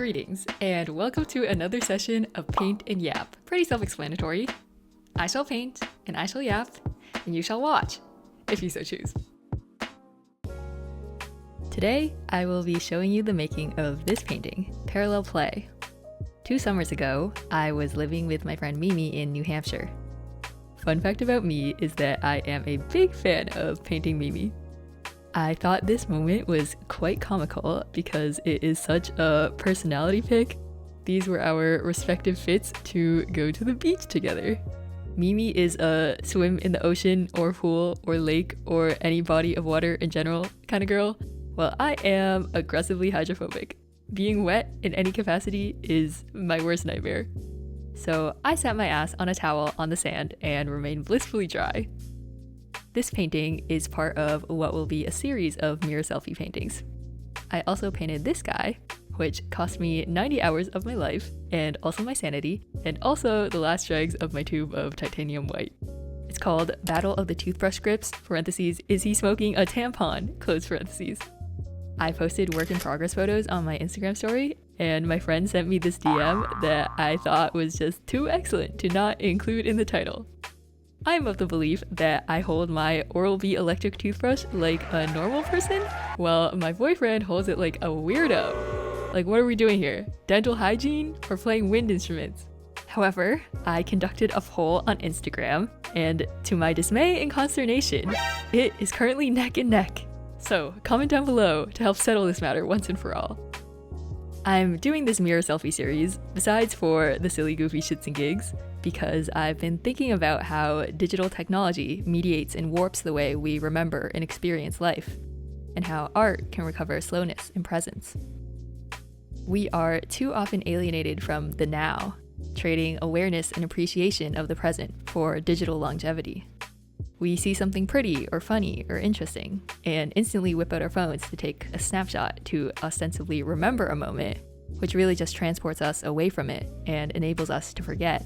Greetings, and welcome to another session of Paint and Yap. Pretty self-explanatory. I shall paint, and I shall yap, and you shall watch, if you so choose. Today, I will be showing you the making of this painting, Parallel Play. 2 summers ago, I was living with my friend Mimi in New Hampshire. Fun fact about me is that I am a big fan of painting Mimi. I thought this moment was quite comical because it is such a personality pick. These were our respective fits to go to the beach together. Mimi is a swim in the ocean or pool or lake or any body of water in general kind of girl, while I am aggressively hydrophobic. Being wet in any capacity is my worst nightmare. So I sat my ass on a towel on the sand and remained blissfully dry. This painting is part of what will be a series of mirror selfie paintings. I also painted this guy, which cost me 90 hours of my life, and also my sanity, and also the last dregs of my tube of titanium white. It's called Battle of the Toothbrush Grips, parentheses, is he smoking a tampon, close parentheses. I posted work in progress photos on my Instagram story, and my friend sent me this DM that I thought was just too excellent to not include in the title. I am of the belief that I hold my Oral-B electric toothbrush like a normal person, while my boyfriend holds it like a weirdo. Like, what are we doing here? Dental hygiene or playing wind instruments? However, I conducted a poll on Instagram, and to my dismay and consternation, it is currently neck and neck. So comment down below to help settle this matter once and for all. I'm doing this mirror selfie series, besides for the silly goofy shits and gigs, because I've been thinking about how digital technology mediates and warps the way we remember and experience life, and how art can recover slowness and presence. We are too often alienated from the now, trading awareness and appreciation of the present for digital longevity. We see something pretty or funny or interesting, and instantly whip out our phones to take a snapshot to ostensibly remember a moment, which really just transports us away from it and enables us to forget.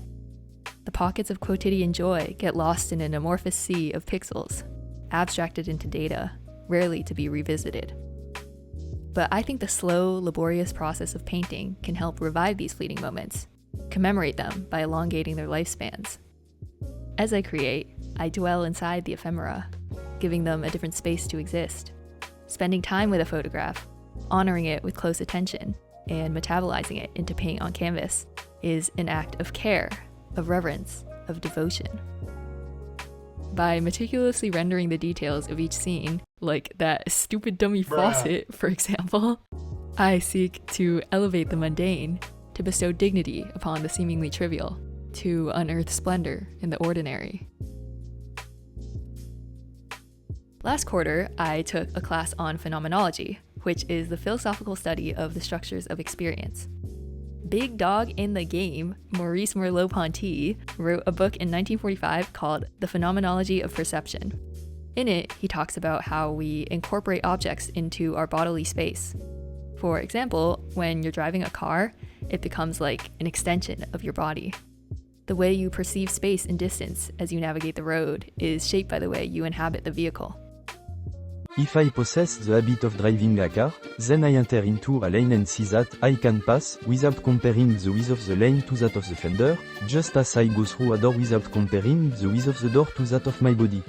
The pockets of quotidian joy get lost in an amorphous sea of pixels, abstracted into data, rarely to be revisited. But I think the slow, laborious process of painting can help revive these fleeting moments, commemorate them by elongating their lifespans. As I create, I dwell inside the ephemera, giving them a different space to exist. Spending time with a photograph, honoring it with close attention, and metabolizing it into paint on canvas is an act of care, of reverence, of devotion. By meticulously rendering the details of each scene, like that stupid dummy faucet, for example, I seek to elevate the mundane, to bestow dignity upon the seemingly trivial, to unearth splendor in the ordinary. Last quarter, I took a class on phenomenology, which is the philosophical study of the structures of experience. Big dog in the game, Maurice Merleau-Ponty, wrote a book in 1945 called The Phenomenology of Perception. In it, he talks about how we incorporate objects into our bodily space. For example, when you're driving a car, it becomes like an extension of your body. The way you perceive space and distance as you navigate the road is shaped by the way you inhabit the vehicle. If I possess the habit of driving a car, then I enter into a lane and see that I can pass without comparing the width of the lane to that of the fender, just as I go through a door without comparing the width of the door to that of my body.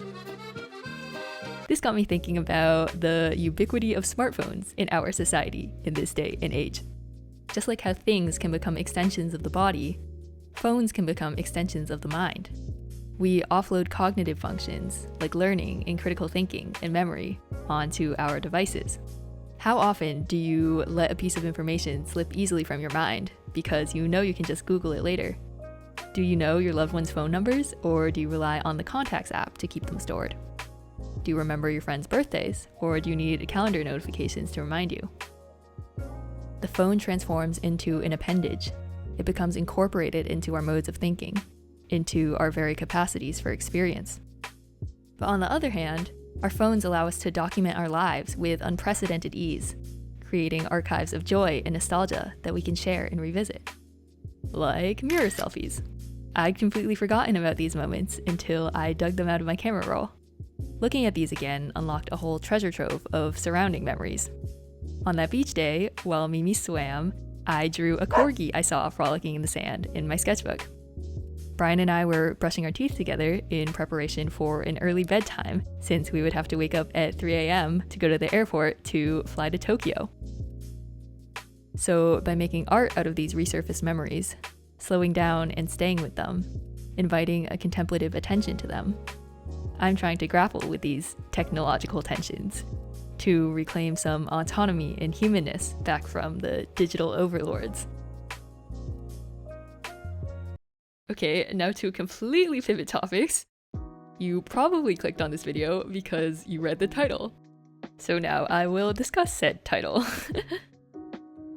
This got me thinking about the ubiquity of smartphones in our society in this day and age. Just like how things can become extensions of the body, phones can become extensions of the mind. We offload cognitive functions, like learning and critical thinking and memory, onto our devices. How often do you let a piece of information slip easily from your mind because you know you can just Google it later? Do you know your loved one's phone numbers, or do you rely on the Contacts app to keep them stored? Do you remember your friends' birthdays, or do you need calendar notifications to remind you? The phone transforms into an appendage. It becomes incorporated into our modes of thinking, into our very capacities for experience. But on the other hand, our phones allow us to document our lives with unprecedented ease, creating archives of joy and nostalgia that we can share and revisit. Like mirror selfies. I'd completely forgotten about these moments until I dug them out of my camera roll. Looking at these again unlocked a whole treasure trove of surrounding memories. On that beach day, while Mimi swam, I drew a corgi I saw frolicking in the sand in my sketchbook. Brian and I were brushing our teeth together in preparation for an early bedtime, since we would have to wake up at 3 a.m. to go to the airport to fly to Tokyo. So by making art out of these resurfaced memories, slowing down and staying with them, inviting a contemplative attention to them, I'm trying to grapple with these technological tensions, to reclaim some autonomy and humanness back from the digital overlords. Okay, now to completely pivot topics. You probably clicked on this video because you read the title. So now I will discuss said title.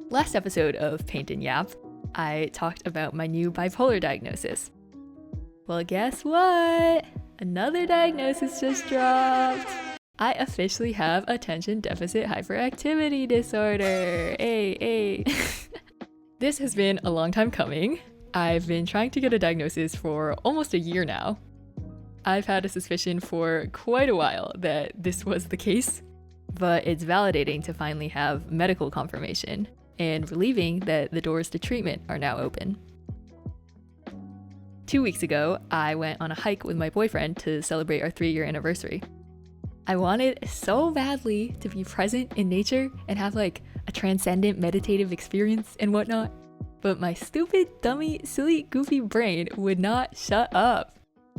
Last episode of Paint Yap, I talked about my new bipolar diagnosis. Well, guess what? Another diagnosis just dropped. I officially have attention deficit hyperactivity disorder. Hey. This has been a long time coming. I've been trying to get a diagnosis for almost a year now. I've had a suspicion for quite a while that this was the case, but it's validating to finally have medical confirmation and relieving that the doors to treatment are now open. 2 weeks ago, I went on a hike with my boyfriend to celebrate our 3-year anniversary. I wanted so badly to be present in nature and have like a transcendent meditative experience and whatnot. But my stupid, dummy, silly, goofy brain would not shut up.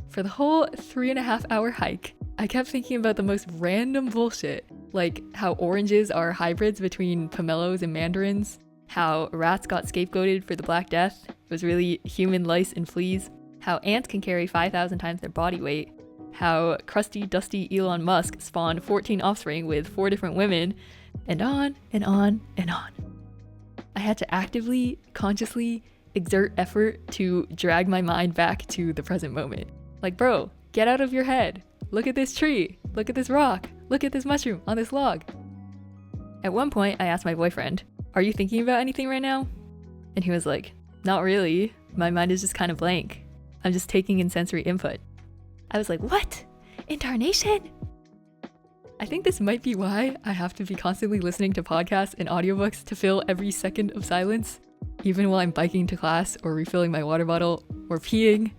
For the whole 3.5-hour hike, I kept thinking about the most random bullshit, like how oranges are hybrids between pomelos and mandarins, how rats got scapegoated for the Black Death, it was really human lice and fleas, how ants can carry 5,000 times their body weight, how crusty, dusty Elon Musk spawned 14 offspring with 4 different women, and on and on and on. I had to actively, consciously exert effort to drag my mind back to the present moment. Like, bro, get out of your head. Look at this tree. Look at this rock. Look at this mushroom on this log. At one point, I asked my boyfriend, "Are you thinking about anything right now?" And he was like, "Not really. My mind is just kind of blank. I'm just taking in sensory input." I was like, what? Incarnation? I think this might be why I have to be constantly listening to podcasts and audiobooks to fill every second of silence, even while I'm biking to class or refilling my water bottle or peeing.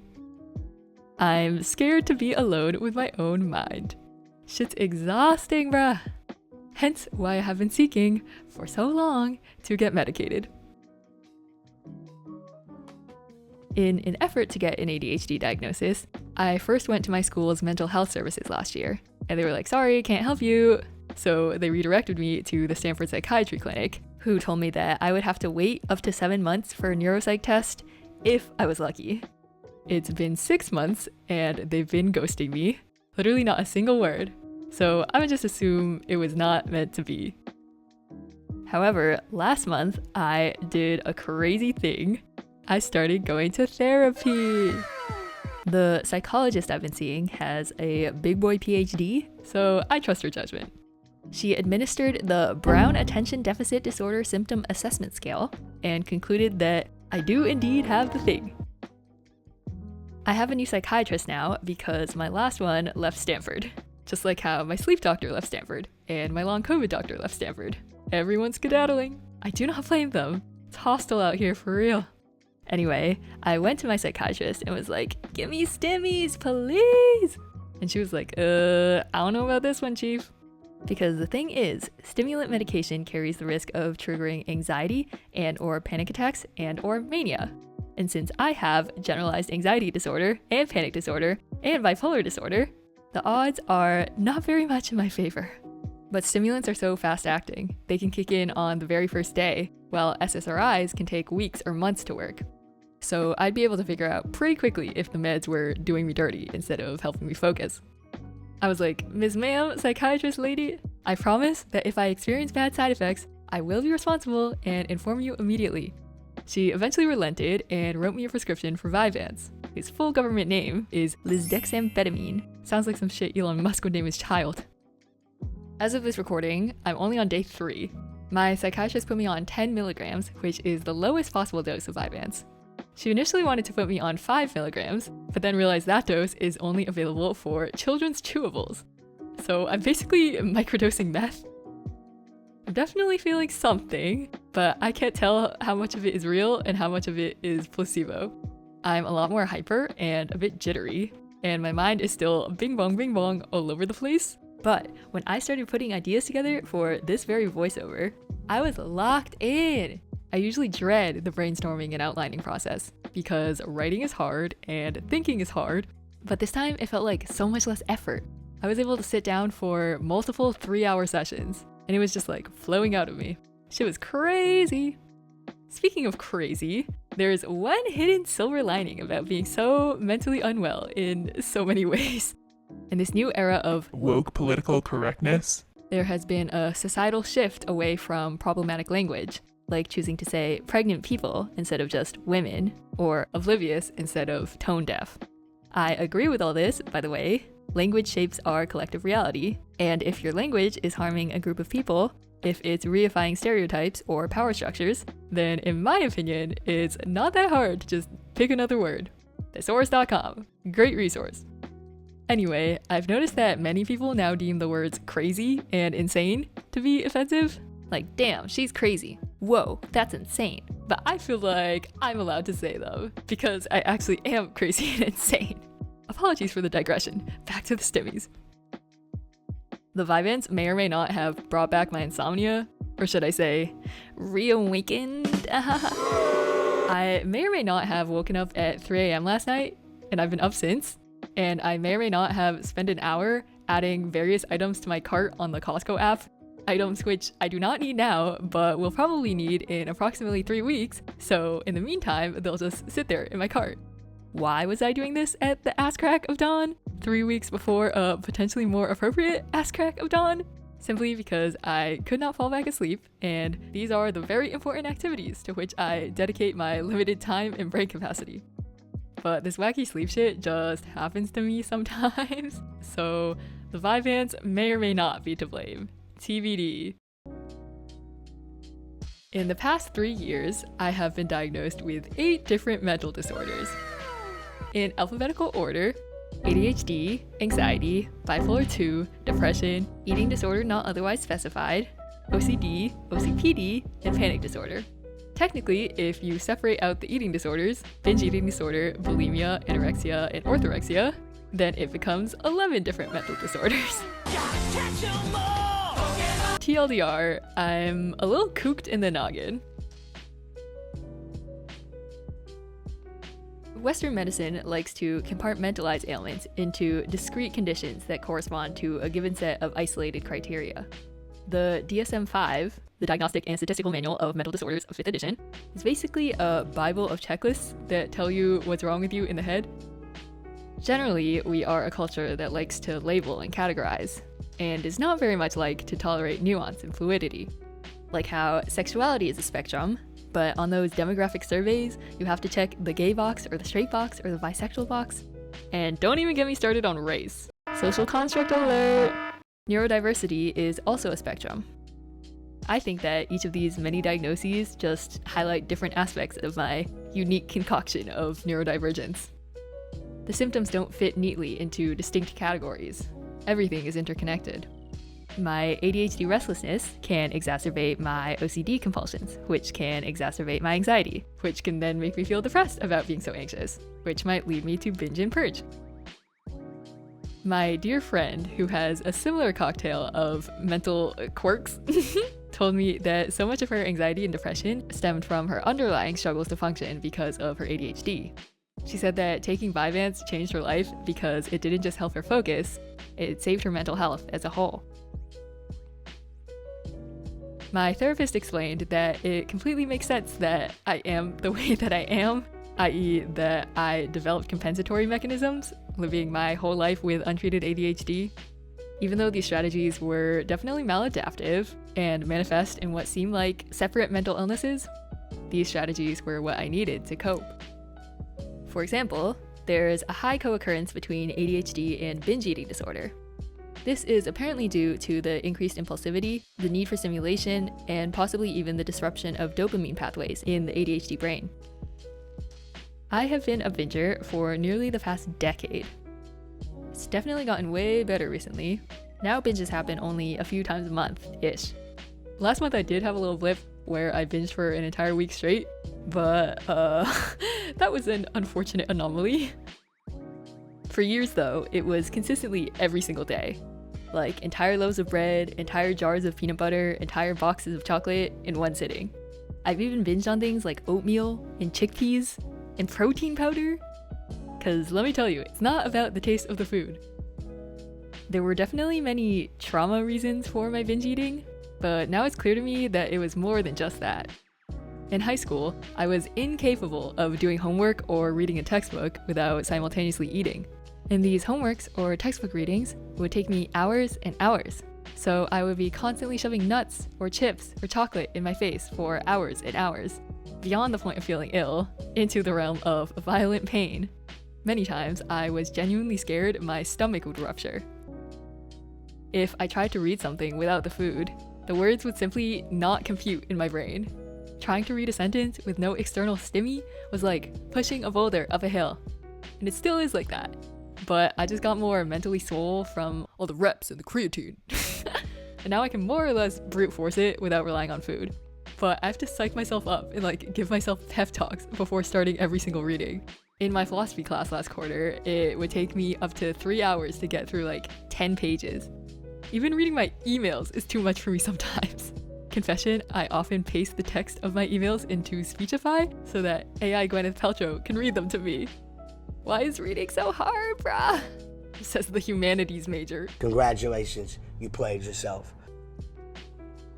I'm scared to be alone with my own mind. Shit's exhausting, bruh. Hence why I have been seeking for so long to get medicated. In an effort to get an ADHD diagnosis, I first went to my school's mental health services last year, and they were like, "Sorry, can't help you." So they redirected me to the Stanford Psychiatry Clinic, who told me that I would have to wait up to 7 months for a neuropsych test if I was lucky. It's been 6 months, and they've been ghosting me. Literally not a single word. So I would just assume it was not meant to be. However, last month, I did a crazy thing. I started going to therapy. The psychologist I've been seeing has a big boy PhD, so I trust her judgment. She administered the Brown Attention Deficit Disorder Symptom Assessment Scale and concluded that I do indeed have the thing. I have a new psychiatrist now because my last one left Stanford, just like how my sleep doctor left Stanford and my long COVID doctor left Stanford. Everyone's skedaddling. I do not blame them. It's hostile out here for real. Anyway, I went to my psychiatrist and was like, "Give me stimmies, please." And she was like, I don't know about this one, chief. Because the thing is, stimulant medication carries the risk of triggering anxiety and or panic attacks and or mania. And since I have generalized anxiety disorder and panic disorder and bipolar disorder, the odds are not very much in my favor. But stimulants are so fast acting, they can kick in on the very first day, while SSRIs can take weeks or months to work. So I'd be able to figure out pretty quickly if the meds were doing me dirty instead of helping me focus. I was like, "Ms. Ma'am, psychiatrist lady, I promise that if I experience bad side effects, I will be responsible and inform you immediately." She eventually relented and wrote me a prescription for Vyvanse. His full government name is lisdexamfetamine. Sounds like some shit Elon Musk would name his child. As of this recording, I'm only on day 3. My psychiatrist put me on 10 milligrams, which is the lowest possible dose of Vyvanse. She initially wanted to put me on 5 milligrams, but then realized that dose is only available for children's chewables. So I'm basically microdosing meth. I'm definitely feeling something, but I can't tell how much of it is real and how much of it is placebo. I'm a lot more hyper and a bit jittery, and my mind is still bing bong all over the place. But when I started putting ideas together for this very voiceover, I was locked in. I usually dread the brainstorming and outlining process because writing is hard and thinking is hard, but this time it felt like so much less effort. I was able to sit down for multiple 3-hour sessions, and it was just like flowing out of me. Shit was crazy. Speaking of crazy, there's one hidden silver lining about being so mentally unwell in so many ways. In this new era of woke political correctness, there has been a societal shift away from problematic language, like choosing to say pregnant people instead of just women, or oblivious instead of tone deaf. I agree with all this, by the way. Language shapes our collective reality, and if your language is harming a group of people, if it's reifying stereotypes or power structures, then in my opinion, it's not that hard to just pick another word. Thesaurus.com, great resource. Anyway, I've noticed that many people now deem the words crazy and insane to be offensive. Like, damn, she's crazy. Whoa, that's insane. But I feel like I'm allowed to say them because I actually am crazy and insane. Apologies for the digression. Back to the stimmies. The Vyvanse may or may not have brought back my insomnia, or should I say, reawakened? I may or may not have woken up at 3 a.m. last night, and I've been up since. And I may or may not have spent an hour adding various items to my cart on the Costco app. Items which I do not need now, but will probably need in approximately 3 weeks. So in the meantime, they'll just sit there in my cart. Why was I doing this at the ass crack of dawn, 3 weeks before a potentially more appropriate ass crack of dawn? Simply because I could not fall back asleep, and these are the very important activities to which I dedicate my limited time and brain capacity. But this wacky sleep shit just happens to me sometimes, so the Vyvanse may or may not be to blame. TBD. In the past 3 years, I have been diagnosed with 8 different mental disorders. In alphabetical order: ADHD, anxiety, bipolar 2, depression, eating disorder not otherwise specified, OCD, OCPD, and panic disorder. Technically, if you separate out the eating disorders, binge eating disorder, bulimia, anorexia, and orthorexia, then it becomes 11 different mental disorders. TLDR, I'm a little kooked in the noggin. Western medicine likes to compartmentalize ailments into discrete conditions that correspond to a given set of isolated criteria. The DSM-5, the Diagnostic and Statistical Manual of Mental Disorders of 5th edition, is basically a bible of checklists that tell you what's wrong with you in the head. Generally, we are a culture that likes to label and categorize, and is not very much like to tolerate nuance and fluidity. Like how sexuality is a spectrum, but on those demographic surveys, you have to check the gay box or the straight box or the bisexual box. And don't even get me started on race. Social construct alert! Neurodiversity is also a spectrum. I think that each of these many diagnoses just highlight different aspects of my unique concoction of neurodivergence. The symptoms don't fit neatly into distinct categories. Everything is interconnected. My ADHD restlessness can exacerbate my OCD compulsions, which can exacerbate my anxiety, which can then make me feel depressed about being so anxious, which might lead me to binge and purge. My dear friend, who has a similar cocktail of mental quirks, told me that so much of her anxiety and depression stemmed from her underlying struggles to function because of her ADHD. She said that taking Vyvanse changed her life because it didn't just help her focus, it saved her mental health as a whole. My therapist explained that it completely makes sense that I am the way that I am, i.e. that I developed compensatory mechanisms, living my whole life with untreated ADHD. Even though these strategies were definitely maladaptive and manifest in what seemed like separate mental illnesses, these strategies were what I needed to cope. For example, there's a high co-occurrence between ADHD and binge eating disorder. This is apparently due to the increased impulsivity, the need for stimulation, and possibly even the disruption of dopamine pathways in the ADHD brain. I have been a binger for nearly the past decade. It's definitely gotten way better recently. Now binges happen only a few times a month-ish. Last month I did have a little blip where I binged for an entire week straight, but that was an unfortunate anomaly. For years though, it was consistently every single day. Like entire loaves of bread, entire jars of peanut butter, entire boxes of chocolate in one sitting. I've even binged on things like oatmeal and chickpeas and protein powder. Cause let me tell you, it's not about the taste of the food. There were definitely many trauma reasons for my binge eating, but now it's clear to me that it was more than just that. In high school, I was incapable of doing homework or reading a textbook without simultaneously eating. And these homeworks or textbook readings would take me hours and hours. So I would be constantly shoving nuts or chips or chocolate in my face for hours and hours, beyond the point of feeling ill, into the realm of violent pain. Many times, I was genuinely scared my stomach would rupture. If I tried to read something without the food, the words would simply not compute in my brain. Trying to read a sentence with no external stimmy was like pushing a boulder up a hill. And it still is like that. But I just got more mentally swole from all the reps and the creatine. And now I can more or less brute force it without relying on food. But I have to psych myself up and like give myself pep talks before starting every single reading. In my philosophy class last quarter, it would take me up to 3 hours to get through like 10 pages. Even reading my emails is too much for me sometimes. Confession, I often paste the text of my emails into Speechify so that AI Gwyneth Paltrow can read them to me. Why is reading so hard, brah? Says the humanities major. Congratulations, you played yourself.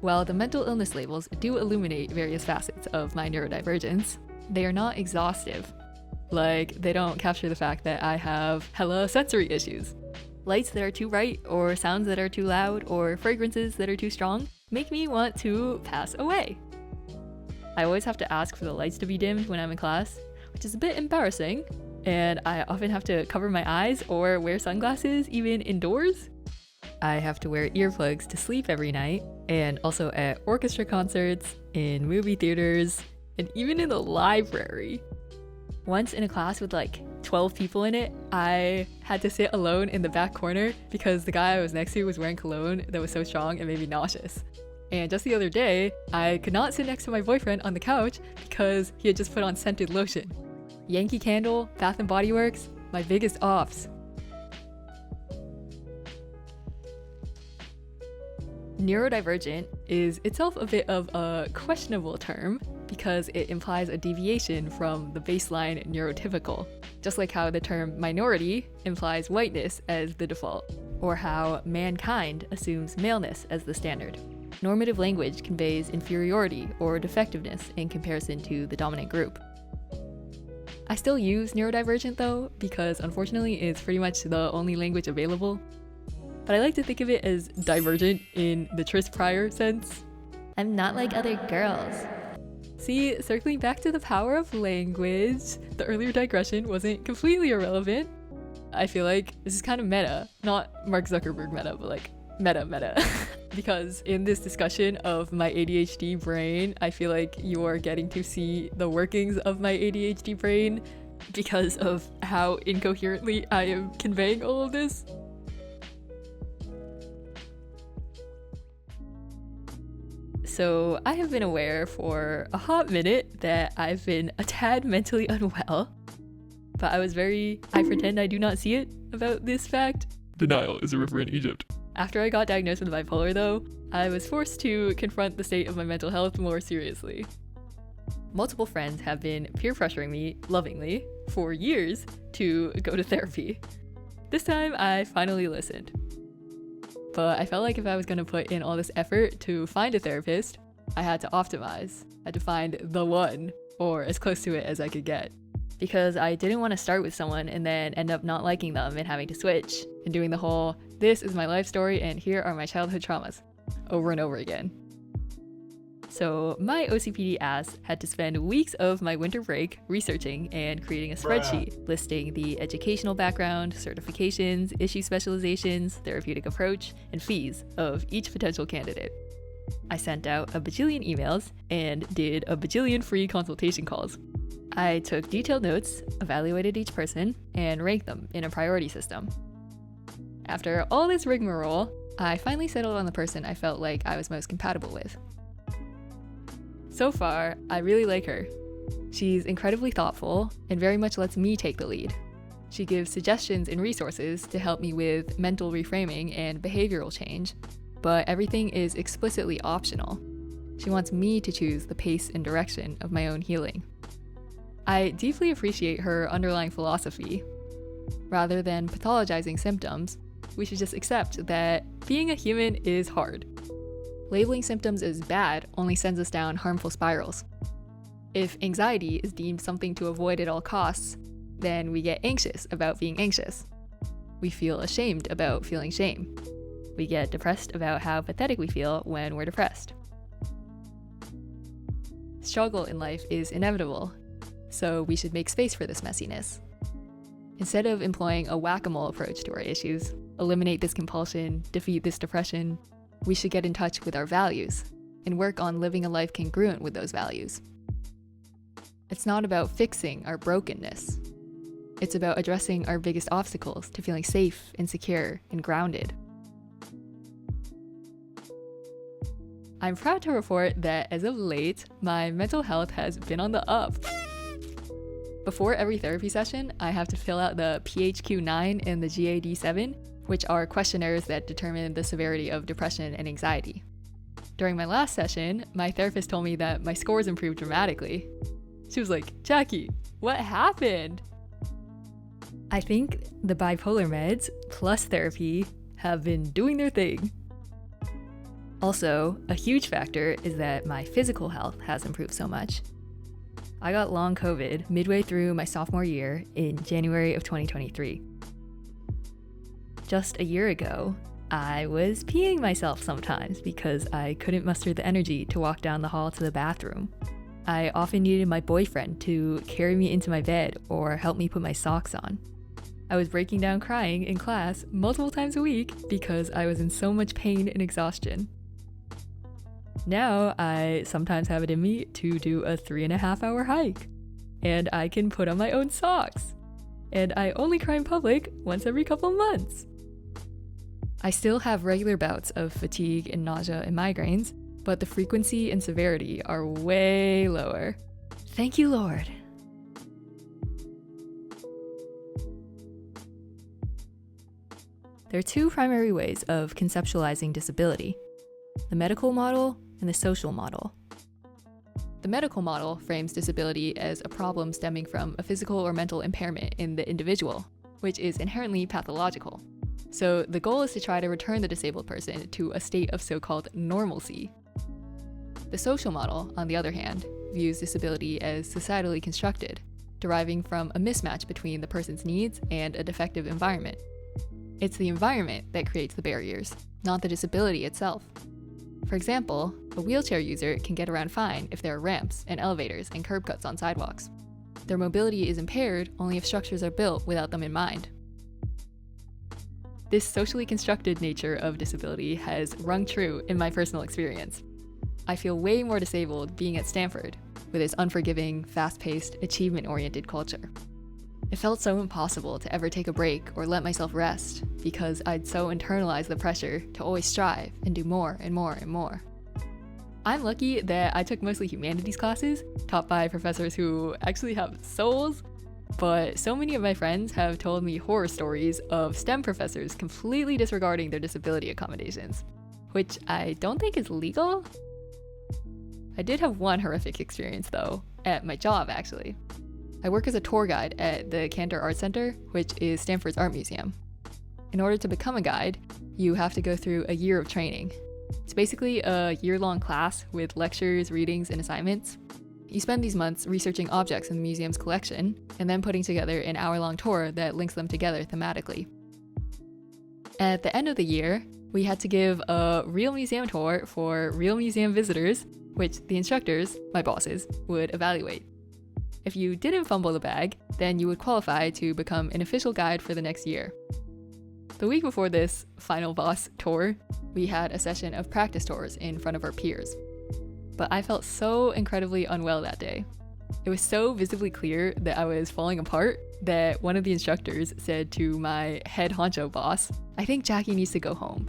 While the mental illness labels do illuminate various facets of my neurodivergence, they are not exhaustive. Like, they don't capture the fact that I have hella sensory issues. Lights that are too bright, or sounds that are too loud, or fragrances that are too strong make me want to pass away. I always have to ask for the lights to be dimmed when I'm in class, which is a bit embarrassing, and I often have to cover my eyes or wear sunglasses even indoors. I have to wear earplugs to sleep every night, and also at orchestra concerts, in movie theaters, and even in the library. Once in a class with like 12 people in it, I had to sit alone in the back corner because the guy I was next to was wearing cologne that was so strong it made me nauseous. And just the other day, I could not sit next to my boyfriend on the couch because he had just put on scented lotion. Yankee Candle, Bath & Body Works, my biggest offs. Neurodivergent is itself a bit of a questionable term because it implies a deviation from the baseline neurotypical, just like how the term minority implies whiteness as the default, or how mankind assumes maleness as the standard. Normative language conveys inferiority or defectiveness in comparison to the dominant group. I still use neurodivergent though, because unfortunately it's pretty much the only language available. But I like to think of it as divergent in the Tris Prior sense. I'm not like other girls. See, circling back to the power of language, the earlier digression wasn't completely irrelevant. I feel like this is kind of meta, not Mark Zuckerberg meta, but like meta. Because in this discussion of my ADHD brain, I feel like you're getting to see the workings of my ADHD brain because of how incoherently I am conveying all of this. So I have been aware for a hot minute that I've been a tad mentally unwell, but I pretend I do not see it about this fact. The Nile is a river in Egypt. After I got diagnosed with bipolar though, I was forced to confront the state of my mental health more seriously. Multiple friends have been peer pressuring me, lovingly, for years to go to therapy. This time I finally listened. But I felt like if I was going to put in all this effort to find a therapist, I had to optimize. I had to find the one, or as close to it as I could get. Because I didn't want to start with someone and then end up not liking them and having to switch, and doing the whole, this is my life story and here are my childhood traumas, over and over again. So my OCPD ass had to spend weeks of my winter break researching and creating a spreadsheet listing the educational background, certifications, issue specializations, therapeutic approach, and fees of each potential candidate. I sent out a bajillion emails and did a bajillion free consultation calls. I took detailed notes, evaluated each person, and ranked them in a priority system. After all this rigmarole, I finally settled on the person I felt like I was most compatible with. So far, I really like her. She's incredibly thoughtful and very much lets me take the lead. She gives suggestions and resources to help me with mental reframing and behavioral change, but everything is explicitly optional. She wants me to choose the pace and direction of my own healing. I deeply appreciate her underlying philosophy. Rather than pathologizing symptoms, we should just accept that being a human is hard. Labeling symptoms as bad only sends us down harmful spirals. If anxiety is deemed something to avoid at all costs, then we get anxious about being anxious. We feel ashamed about feeling shame. We get depressed about how pathetic we feel when we're depressed. Struggle in life is inevitable, so we should make space for this messiness. Instead of employing a whack-a-mole approach to our issues, eliminate this compulsion, defeat this depression, we should get in touch with our values and work on living a life congruent with those values. It's not about fixing our brokenness. It's about addressing our biggest obstacles to feeling safe and secure and grounded. I'm proud to report that as of late, my mental health has been on the up. Before every therapy session, I have to fill out the PHQ-9 and the GAD-7, which are questionnaires that determine the severity of depression and anxiety. During my last session, my therapist told me that my scores improved dramatically. She was like, "Jackie, what happened?" I think the bipolar meds plus therapy have been doing their thing. Also, a huge factor is that my physical health has improved so much. I got long COVID midway through my sophomore year in January of 2023. Just a year ago, I was peeing myself sometimes because I couldn't muster the energy to walk down the hall to the bathroom. I often needed my boyfriend to carry me into my bed or help me put my socks on. I was breaking down crying in class multiple times a week because I was in so much pain and exhaustion. Now, I sometimes have it in me to do a 3.5-hour hike, and I can put on my own socks, and I only cry in public once every couple months. I still have regular bouts of fatigue and nausea and migraines, but the frequency and severity are way lower. Thank you, Lord. There are two primary ways of conceptualizing disability: the medical model and the social model. The medical model frames disability as a problem stemming from a physical or mental impairment in the individual, which is inherently pathological. So the goal is to try to return the disabled person to a state of so-called normalcy. The social model, on the other hand, views disability as societally constructed, deriving from a mismatch between the person's needs and a defective environment. It's the environment that creates the barriers, not the disability itself. For example, a wheelchair user can get around fine if there are ramps and elevators and curb cuts on sidewalks. Their mobility is impaired only if structures are built without them in mind. This socially constructed nature of disability has rung true in my personal experience. I feel way more disabled being at Stanford, with its unforgiving, fast-paced, achievement-oriented culture. It felt so impossible to ever take a break or let myself rest because I'd so internalized the pressure to always strive and do more and more and more. I'm lucky that I took mostly humanities classes taught by professors who actually have souls, but so many of my friends have told me horror stories of STEM professors completely disregarding their disability accommodations, which I don't think is legal. I did have one horrific experience though, at my job actually. I work as a tour guide at the Cantor Art Center, which is Stanford's art museum. In order to become a guide, you have to go through a year of training. It's basically a year-long class with lectures, readings, and assignments. You spend these months researching objects in the museum's collection, and then putting together an hour-long tour that links them together thematically. At the end of the year, we had to give a real museum tour for real museum visitors, which the instructors, my bosses, would evaluate. If you didn't fumble the bag, then you would qualify to become an official guide for the next year. The week before this final boss tour, we had a session of practice tours in front of our peers. But I felt so incredibly unwell that day. It was so visibly clear that I was falling apart that one of the instructors said to my head honcho boss, "I think Jackie needs to go home."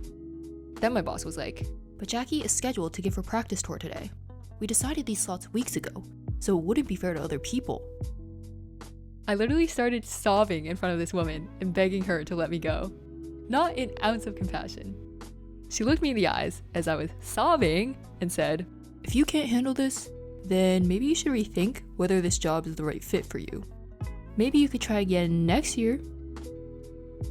Then my boss was like, "But Jackie is scheduled to give her practice tour today." We decided these slots weeks ago, so it wouldn't be fair to other people. I literally started sobbing in front of this woman and begging her to let me go. Not an ounce of compassion. She looked me in the eyes as I was sobbing and said, If you can't handle this, then maybe you should rethink whether this job is the right fit for you. Maybe you could try again next year.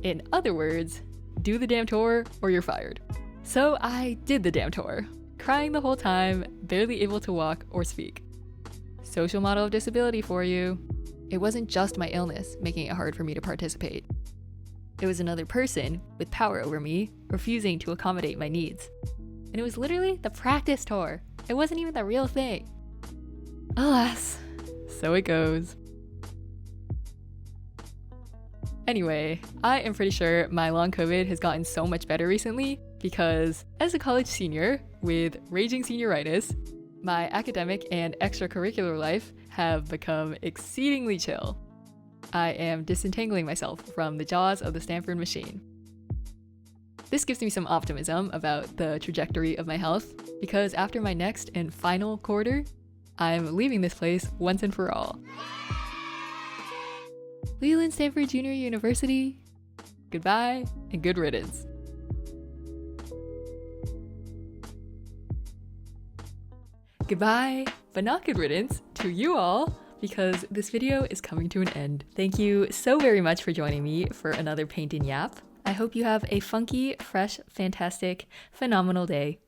In other words, do the damn tour or you're fired. So I did the damn tour, crying the whole time, barely able to walk or speak. Social model of disability for you. It wasn't just my illness making it hard for me to participate. It was another person with power over me refusing to accommodate my needs. And it was literally the practice tour. It wasn't even the real thing. Alas, so it goes. Anyway, I am pretty sure my long COVID has gotten so much better recently because as a college senior with raging senioritis, my academic and extracurricular life have become exceedingly chill. I am disentangling myself from the jaws of the Stanford machine. This gives me some optimism about the trajectory of my health because after my next and final quarter, I'm leaving this place once and for all. Leland Stanford Junior University, goodbye and good riddance. Goodbye, but not good riddance to you all because this video is coming to an end. Thank you so very much for joining me for another Paint Yap. I hope you have a funky, fresh, fantastic, phenomenal day